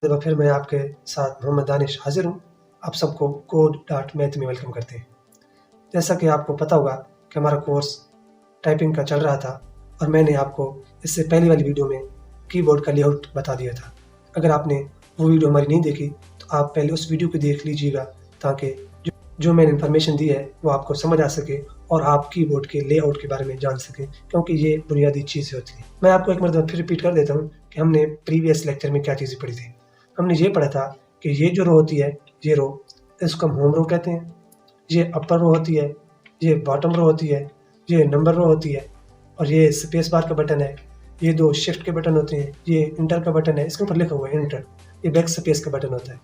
एक बार फिर मैं आपके साथ मोहम्मद दानिश हाजिर हूँ। आप सबको code.math में वेलकम करते हैं। जैसा कि आपको पता होगा कि हमारा कोर्स टाइपिंग का चल रहा था और मैंने आपको इससे पहली वाली वीडियो में कीबोर्ड का लेआउट बता दिया था। अगर आपने वो वीडियो हमारी नहीं देखी तो आप पहले उस वीडियो को देख लीजिएगा ताकि जो मैंने इन्फॉर्मेशन दी है वो आपको समझ आ सके और आप कीबोर्ड के लेआउट के बारे में जान सकें, क्योंकि ये बुनियादी चीज़ें होती हैं। मैं आपको एक मरतबा फिर रिपीट कर देता हूँ कि हमने प्रीवियस लेक्चर में क्या चीज़ें पढ़ी थी। हमने ये पढ़ा था कि ये जो रो होती है, ये रो, इसको हम होम रो कहते हैं। ये अपर रो होती है, ये बॉटम रो होती है, ये नंबर रो होती है और ये स्पेस बार का बटन है। ये दो शिफ्ट के बटन होते हैं, ये इंटर का बटन है, इसके ऊपर लिखा हुआ है इंटर। ये बैक स्पेस का बटन होता है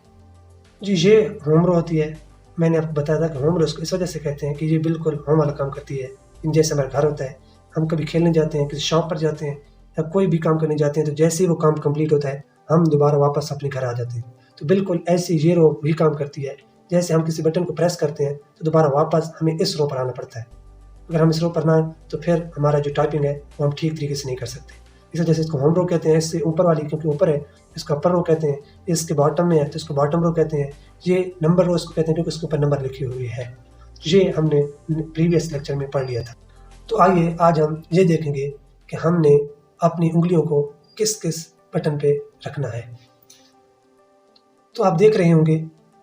जी। ये होम रो होती है। मैंने आपको बताया था कि होम रो इस वजह से कहते हैं कि ये बिल्कुल होम वाला काम करती है। जैसे हमारा घर होता है, हम कभी खेलने जाते हैं, किसी शॉप पर जाते हैं या कोई भी काम करने जाते हैं, तो जैसे ही वो काम कंप्लीट होता है हम दोबारा वापस अपने घर आ जाते हैं। तो बिल्कुल ऐसी ये रो भी काम करती है। जैसे हम किसी बटन को प्रेस करते हैं तो दोबारा वापस हमें इस रो पर आना पड़ता है। अगर हम इस रो पर ना आए तो फिर हमारा जो टाइपिंग है वो हम ठीक तरीके से नहीं कर सकते। इस वजह से इसको होम रो कहते हैं। इससे ऊपर वाली क्योंकि ऊपर है, इसको अपर रो कहते हैं। इसके बॉटम में है तो इसको बॉटम रो कहते हैं। ये नंबर रो इसको कहते हैं क्योंकि इसके ऊपर नंबर लिखी हुई है। ये हमने प्रीवियस लेक्चर में पढ़ लिया था। तो आइए आज हम ये देखेंगे कि हमने अपनी उंगलियों को किस किस बटन पे रखना है। तो आप देख रहे होंगे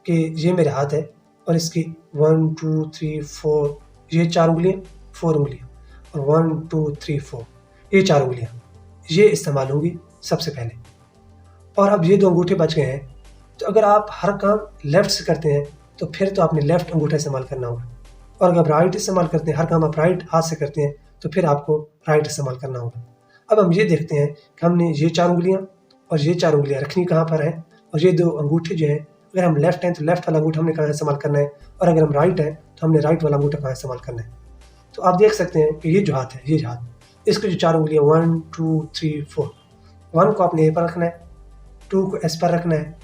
कि ये मेरे हाथ है और इसकी 1 2 3 4 ये 4 उंगलियाँ, 4 उंगलियाँ और 1 2 3 4 ये 4 उंगलियाँ ये इस्तेमाल होंगी सबसे पहले। और अब ये 2 अंगूठे बच गए हैं। तो अगर आप हर काम लेफ़्ट से करते हैं तो फिर तो आपने लेफ़्ट अंगूठा इस्तेमाल करना होगा, और अगर आप राइट इस्तेमाल करते हैं, हर काम आप राइट हाथ से करते हैं, तो फिर आपको राइट इस्तेमाल करना होगा। अब हम ये देखते हैं कि हमने ये 4 उंगलियाँ और ये 4 उंगलियाँ रखनी कहाँ पर हैं, और ये 2 अंगूठे जो हैं, अगर हम लेफ़्ट हैं तो लेफ़्ट वाला अंगूठा हमने कहाँ इस्तेमाल करना है, और अगर हम राइट हैं तो हमने राइट वाला अंगूठा कहाँ इस्तेमाल करना है। तो आप देख सकते हैं कि ये जो हाथ है, ये हाथ, इसकी जो 4 उंगलियाँ 1 2 3 4, 1 को आपने ए पर रखना है, 2 को एस पर रखना है,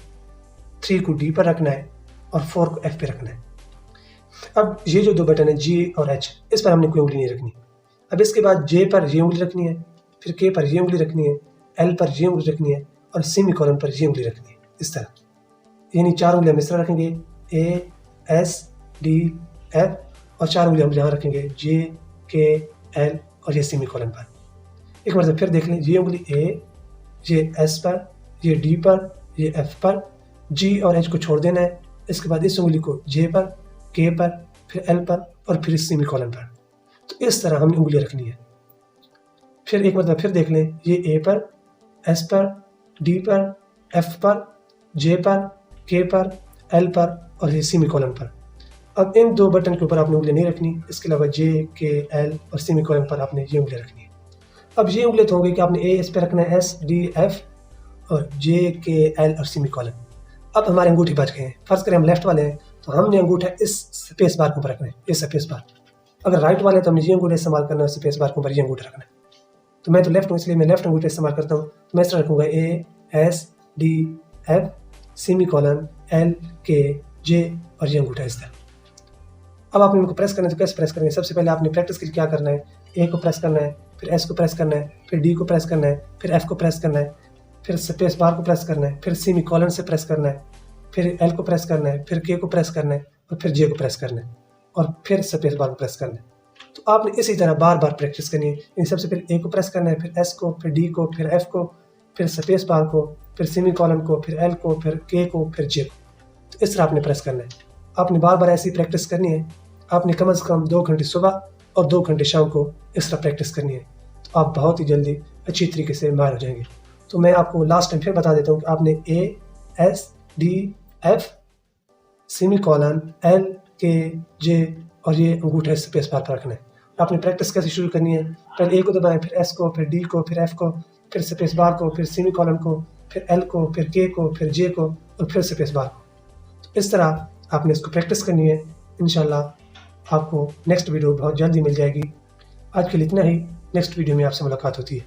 3 को डी पर रखना है और 4 को एफ पे रखना है। अब ये जो 2 बटन है जी और एच, इस पर हमने कोई उंगली नहीं रखनी। अब इसके बाद जे पर ये उंगली रखनी है, फिर के पर ये उंगली रखनी है, एल पर ये उंगली रखनी है और सेमीकोलन पर ये उंगली रखनी है। इस तरह यानी 4 उंगलियां हम इस तरह रखेंगे, ए एस डी एफ, और 4 उंगलियां हम यहाँ रखेंगे जे के एल और ये सेमीकोलन पर। एक बार फिर देख लें, ये उंगली ए, ये एस पर, ये डी पर, ये एफ पर, जी और एच को छोड़ देना है। इसके बाद इस उंगली को जे पर, के पर, फिर एल पर और फिर इस सेमीकोलन पर। तो इस तरह हमने उंगलियां रखनी है। फिर एक मतलब फिर देख लें, ये ए पर, एस पर, डी पर, एफ पर, जे पर, के पर, एल पर और ये सेमीकोलन पर। अब इन 2 बटन के ऊपर आपने उंगलियां नहीं रखनी, इसके अलावा जे के एल और सेमीकोलन पर आपने ये उंगलियां रखनी है। अब ये उंगलियां तो होंगी कि आपने ए इस पर रखना है, एस डी एफ और जे के एल और सेमीकोलन। अब हमारे अंगूठे बच गए हैं। फर्ज करें हम लेफ्ट वाले हैं तो हमने अंगूठा इस स्पेस बार के ऊपर रखना है, ये स्पेस बार। अगर राइट वाले तो हमने ये अंगूठा इस्तेमाल करना है, स्पेस बार के ऊपर ये अंगूठा रखना है। तो मैं तो लेफ्ट हूँ इसलिए मैं लेफ्ट अंगूठा इस्तेमाल करता हूँ। तो मैं इस तरह रखूँगा A S D F semicolon L के जे और ये अंगूठा इस तरह। अब आपने इनको प्रेस करना है तो कैसे प्रेस करेंगे? सबसे पहले आपने प्रैक्टिस के लिए क्या करना है, ए को प्रेस करना है, फिर एस को प्रेस करना है, फिर डी को प्रेस करना है, फिर एफ को प्रेस करना है, फिर स्पेस बार को प्रेस करना है, फिर सेमीकोलन से प्रेस करना है, फिर एल को प्रेस करना है, फिर के को प्रेस करना है और फिर जे को प्रेस करना है और फिर स्पेस बार को प्रेस करना है। तो आपने इसी तरह बार बार प्रैक्टिस करनी है। सबसे पहले ए को प्रेस करना है, फिर एस को, फिर डी को, फिर एफ को, फिर स्पेस बार को, फिर सेमीकोलन को, फिर एल को, फिर के को, फिर जे को। तो इस तरह आपने प्रेस करना है। आपने बार बार ऐसी प्रैक्टिस करनी है। आपने कम से कम 2 घंटे सुबह और 2 घंटे शाम को इस तरह प्रैक्टिस करनी है। तो आप बहुत ही जल्दी अच्छी तरीके से माहिर हो जाएंगे। तो मैं आपको लास्ट टाइम फिर बता देता हूँ कि आपने A S D F semicolon L के जे और ये अंगूठा स्पेस बार पर रखना है। आपने प्रैक्टिस कैसे शुरू करनी है, पहले ए को दबाएं, फिर एस को, फिर डी को, फिर एफ को, फिर स्पेस बार को, फिर सेमीकोलन को, फिर एल को, फिर के को, फिर जे को और फिर स्पेस बार को। तो इस तरह आपने इसको प्रैक्टिस करनी है। इंशाल्लाह आपको नेक्स्ट वीडियो बहुत जल्दी मिल जाएगी। आज के लिए इतना ही। नेक्स्ट वीडियो में आपसे मुलाकात होती है।